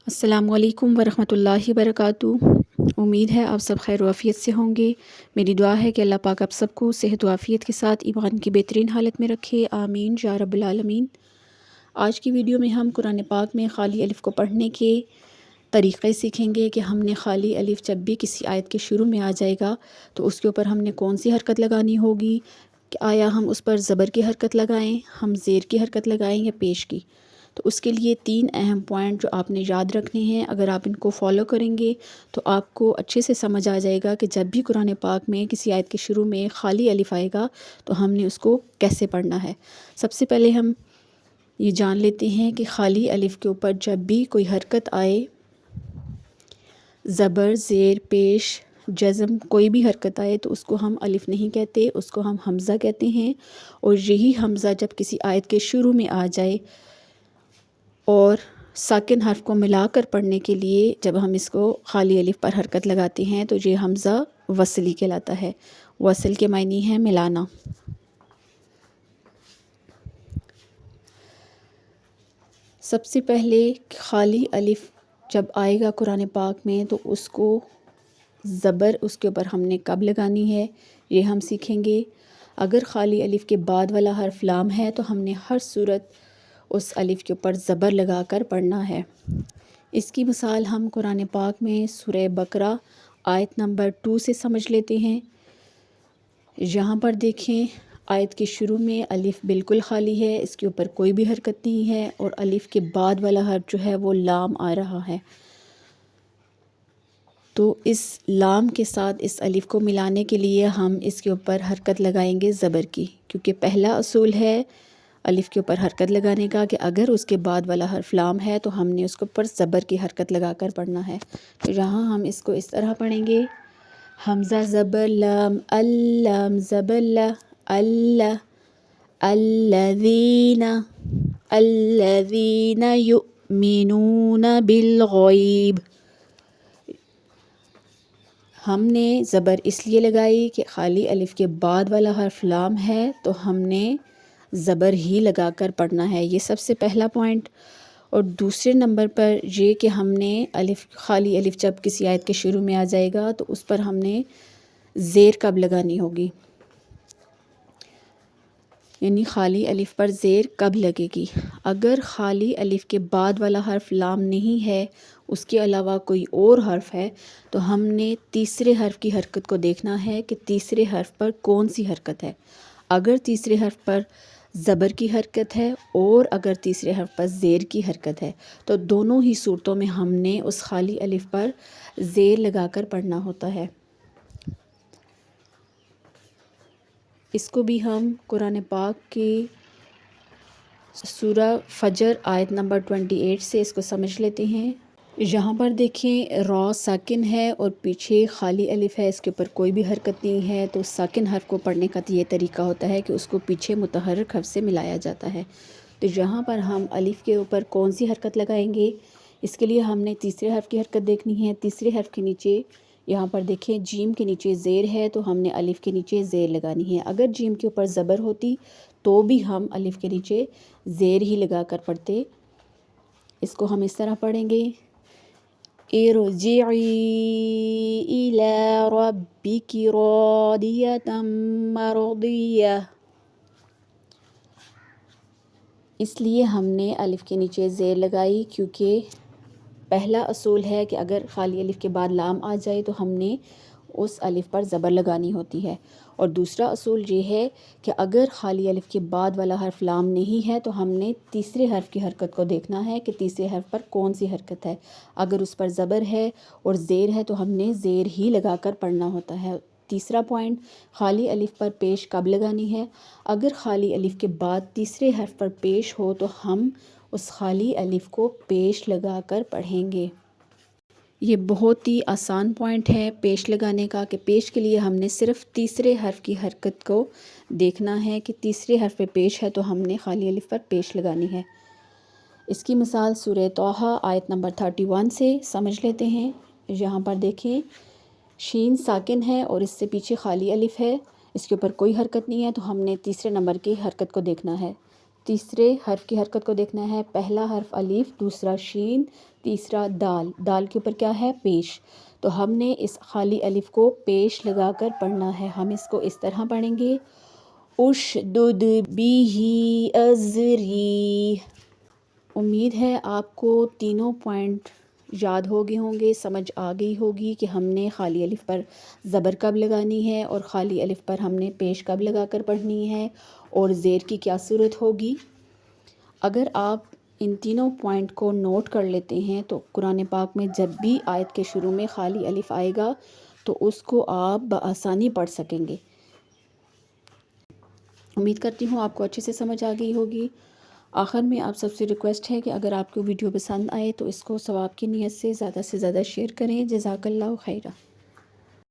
السلام علیکم ورحمۃ اللہ وبرکاتہ۔ امید ہے آپ سب خیر و عافیت سے ہوں گے۔ میری دعا ہے کہ اللہ پاک آپ سب کو صحت و عافیت کے ساتھ ایمان کی بہترین حالت میں رکھے، آمین یا رب العالمین۔ آج کی ویڈیو میں ہم قرآن پاک میں خالی الف کو پڑھنے کے طریقے سیکھیں گے کہ ہم نے خالی الف جب بھی کسی آیت کے شروع میں آ جائے گا تو اس کے اوپر ہم نے کون سی حرکت لگانی ہوگی، کہ آیا ہم اس پر زبر کی حرکت لگائیں، ہم زیر کی حرکت لگائیں یا پیش کی۔ تو اس کے لیے 3 اہم پوائنٹ جو آپ نے یاد رکھنے ہیں، اگر آپ ان کو فالو کریں گے تو آپ کو اچھے سے سمجھ آ جائے گا کہ جب بھی قرآن پاک میں کسی آیت کے شروع میں خالی الف آئے گا تو ہم نے اس کو کیسے پڑھنا ہے۔ سب سے پہلے ہم یہ جان لیتے ہیں کہ خالی الف کے اوپر جب بھی کوئی حرکت آئے، زبر، زیر، پیش، جزم، کوئی بھی حرکت آئے تو اس کو ہم الف نہیں کہتے، اس کو ہم حمزہ کہتے ہیں۔ اور یہی حمزہ جب کسی آیت کے شروع میں آ جائے اور ساکن حرف کو ملا کر پڑھنے کے لیے جب ہم اس کو خالی الف پر حرکت لگاتے ہیں تو یہ حمزہ وصلی کہلاتا ہے۔ وصل کے معنی ہے ملانا۔ سب سے پہلے خالی الف جب آئے گا قرآن پاک میں تو اس کو زبر اس کے اوپر ہم نے کب لگانی ہے یہ ہم سیکھیں گے۔ اگر خالی الف کے بعد والا حرف لام ہے تو ہم نے ہر صورت اس الف کے اوپر زبر لگا کر پڑھنا ہے۔ اس کی مثال ہم قرآن پاک میں سورہ بقرہ آیت نمبر 2 سے سمجھ لیتے ہیں۔ یہاں پر دیکھیں، آیت کے شروع میں الف بالکل خالی ہے، اس کے اوپر کوئی بھی حرکت نہیں ہے اور الف کے بعد والا حرف جو ہے وہ لام آ رہا ہے۔ تو اس لام کے ساتھ اس الف کو ملانے کے لیے ہم اس کے اوپر حرکت لگائیں گے زبر کی، کیونکہ پہلا اصول ہے الف کے اوپر حرکت لگانے کا کہ اگر اس کے بعد والا حرف لام ہے تو ہم نے اس کے اوپر زبر کی حرکت لگا کر پڑھنا ہے۔ تو یہاں ہم اس کو اس طرح پڑھیں گے، حمزہ زبر لام، اللام زبر لا، اللہ، الذین، الذین یؤمنون بالغیب۔ ہم نے زبر اس لیے لگائی کہ خالی الف کے بعد والا حرف لام ہے تو ہم نے زبر ہی لگا کر پڑھنا ہے، یہ سب سے پہلا پوائنٹ۔ اور دوسرے نمبر پر یہ کہ ہم نے خالی الف جب کسی آیت کے شروع میں آ جائے گا تو اس پر ہم نے زیر کب لگانی ہوگی، یعنی خالی الف پر زیر کب لگے گی۔ اگر خالی الف کے بعد والا حرف لام نہیں ہے، اس کے علاوہ کوئی اور حرف ہے تو ہم نے تیسرے حرف کی حرکت کو دیکھنا ہے کہ تیسرے حرف پر کون سی حرکت ہے۔ اگر تیسرے حرف پر زبر کی حرکت ہے اور اگر تیسرے حرف پر زیر کی حرکت ہے تو دونوں ہی صورتوں میں ہم نے اس خالی الف پر زیر لگا کر پڑھنا ہوتا ہے۔ اس کو بھی ہم قرآن پاک کی سورہ فجر آیت نمبر 28 سے اس کو سمجھ لیتے ہیں۔ یہاں پر دیکھیں را ساکن ہے اور پیچھے خالی الف ہے، اس کے اوپر کوئی بھی حرکت نہیں ہے، تو ساکن حرف کو پڑھنے کا یہ طریقہ ہوتا ہے کہ اس کو پیچھے متحرک حرف سے ملایا جاتا ہے۔ تو یہاں پر ہم الف کے اوپر کون سی حرکت لگائیں گے، اس کے لیے ہم نے تیسرے حرف کی حرکت دیکھنی ہے۔ تیسرے حرف کے نیچے یہاں پر دیکھیں جیم کے نیچے زیر ہے تو ہم نے الف کے نیچے زیر لگانی ہے۔ اگر جیم کے اوپر زبر ہوتی تو بھی ہم الف کے نیچے زیر ہی لگا کر پڑھتے۔ اس کو ہم اس طرح پڑھیں گے، ارجعی الی ربک راضیۃ مرضیہ۔ اس لیے ہم نے الف کے نیچے زیر لگائی کیونکہ پہلا اصول ہے کہ اگر خالی الف کے بعد لام آ جائے تو ہم نے اس الف پر زبر لگانی ہوتی ہے، اور دوسرا اصول یہ ہے کہ اگر خالی الف کے بعد والا حرف لام نہیں ہے تو ہم نے تیسرے حرف کی حرکت کو دیکھنا ہے کہ تیسرے حرف پر کون سی حرکت ہے۔ اگر اس پر زبر ہے اور زیر ہے تو ہم نے زیر ہی لگا کر پڑھنا ہوتا ہے۔ تیسرا پوائنٹ، خالی الف پر پیش کب لگانی ہے۔ اگر خالی الف کے بعد تیسرے حرف پر پیش ہو تو ہم اس خالی الف کو پیش لگا کر پڑھیں گے۔ یہ بہت ہی آسان پوائنٹ ہے پیش لگانے کا، کہ پیش کے لیے ہم نے صرف تیسرے حرف کی حرکت کو دیکھنا ہے کہ تیسرے حرف پہ پیش ہے تو ہم نے خالی الف پر پیش لگانی ہے۔ اس کی مثال سورہ طٰہٰ آیت نمبر 31 سے سمجھ لیتے ہیں۔ یہاں پر دیکھیں شین ساکن ہے اور اس سے پیچھے خالی الف ہے، اس کے اوپر کوئی حرکت نہیں ہے تو ہم نے تیسرے نمبر کی حرکت کو دیکھنا ہے۔ تیسرے حرف کی حرکت کو دیکھنا ہے، پہلا حرف الف، دوسرا شین، تیسرا دال، دال کے اوپر کیا ہے؟ پیش. تو ہم نے اس خالی الف کو پیش لگا کر پڑھنا ہے. ہم اس کو اس طرح پڑھیں گے، اشدد بھی ازری. امید ہے آپ کو تینوں پوائنٹ یاد ہو گئے ہوں گے، سمجھ آ گئی ہوگی کہ ہم نے خالی الف پر زبر کب لگانی ہے اور خالی الف پر ہم نے پیش کب لگا کر پڑھنی ہے اور زیر کی کیا صورت ہوگی. اگر آپ ان تینوں پوائنٹ کو نوٹ کر لیتے ہیں تو قرآن پاک میں جب بھی آیت کے شروع میں خالی الف آئے گا تو اس کو آپ بآسانی پڑھ سکیں گے. امید کرتی ہوں آپ کو اچھے سے سمجھ آ گئی ہوگی. آخر میں آپ سب سے ریکویسٹ ہے کہ اگر آپ کو ویڈیو پسند آئے تو اس کو ثواب کی نیت سے زیادہ شیئر کریں. جزاک اللہ خیرہ.